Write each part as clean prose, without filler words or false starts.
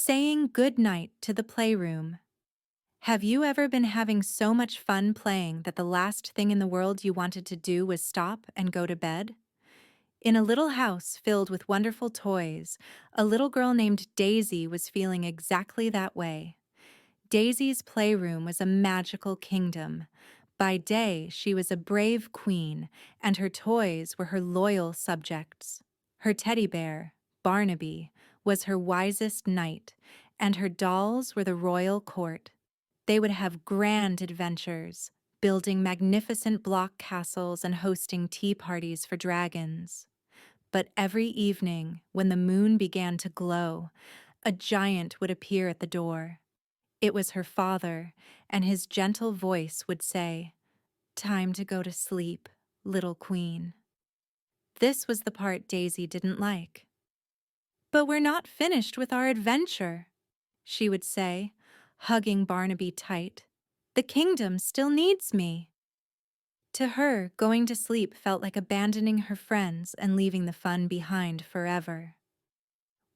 Saying goodnight to the playroom. Have you ever been having so much fun playing that the last thing in the world you wanted to do was stop and go to bed? In a little house filled with wonderful toys, a little girl named Daisy was feeling exactly that way. Daisy's playroom was a magical kingdom. By day, she was a brave queen, and her toys were her loyal subjects. Her teddy bear, Barnaby, was her wisest knight, and her dolls were the royal court. They would have grand adventures, building magnificent block castles and hosting tea parties for dragons. But every evening, when the moon began to glow, a giant would appear at the door. It was her father, and his gentle voice would say, "Time to go to sleep, little queen." This was the part Daisy didn't like. "But we're not finished with our adventure," she would say, hugging Barnaby tight. "The kingdom still needs me." To her, going to sleep felt like abandoning her friends and leaving the fun behind forever.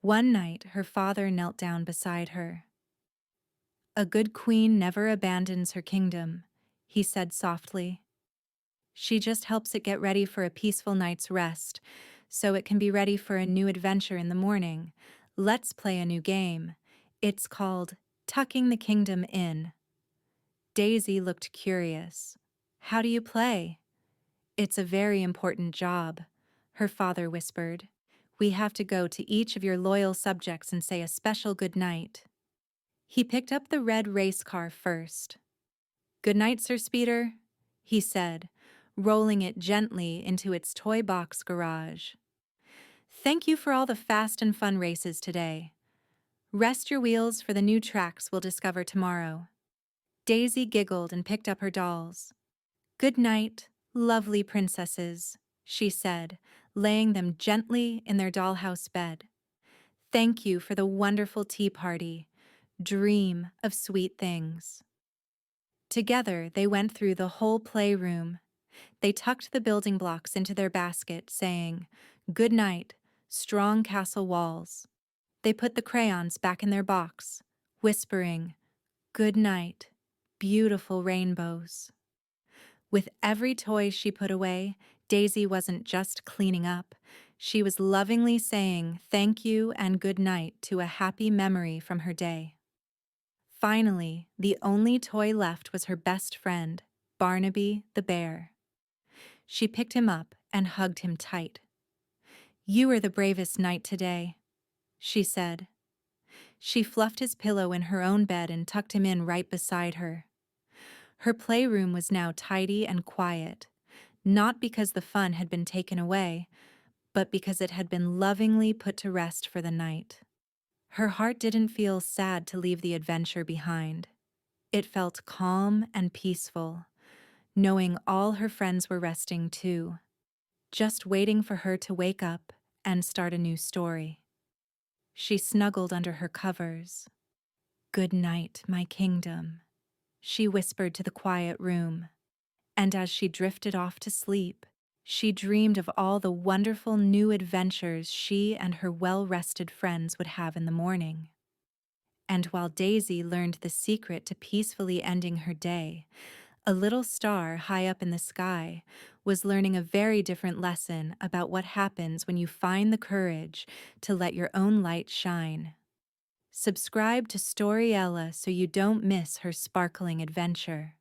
One night, her father knelt down beside her. "A good queen never abandons her kingdom," he said softly. "She just helps it get ready for a peaceful night's rest, so it can be ready for a new adventure in the morning. Let's play a new game. It's called Tucking the Kingdom In." Daisy looked curious. "How do you play?" "It's a very important job," her father whispered. "We have to go to each of your loyal subjects and say a special good night." He picked up the red race car first. "Good night, Sir Speeder," he said, rolling it gently into its toy box garage. "Thank you for all the fast and fun races today. Rest your wheels for the new tracks we'll discover tomorrow." Daisy giggled and picked up her dolls. "Good night, lovely princesses," she said, laying them gently in their dollhouse bed. "Thank you for the wonderful tea party. Dream of sweet things." Together, they went through the whole playroom. They tucked the building blocks into their basket, saying, "Good night, strong castle walls." They put the crayons back in their box, whispering, "Good night, beautiful rainbows." With every toy she put away, Daisy wasn't just cleaning up. She was lovingly saying thank you and good night to a happy memory from her day. Finally, the only toy left was her best friend, Barnaby the bear. She picked him up and hugged him tight. "You were the bravest knight today," she said. She fluffed his pillow in her own bed and tucked him in right beside her. Her playroom was now tidy and quiet, not because the fun had been taken away, but because it had been lovingly put to rest for the night. Her heart didn't feel sad to leave the adventure behind. It felt calm and peaceful, knowing all her friends were resting too, just waiting for her to wake up and start a new story. She snuggled under her covers. "Good night, my kingdom," she whispered to the quiet room. And as she drifted off to sleep, she dreamed of all the wonderful new adventures she and her well-rested friends would have in the morning. And while Daisy learned the secret to peacefully ending her day, a little star high up in the sky was learning a very different lesson about what happens when you find the courage to let your own light shine. Subscribe to Storiella so you don't miss her sparkling adventure.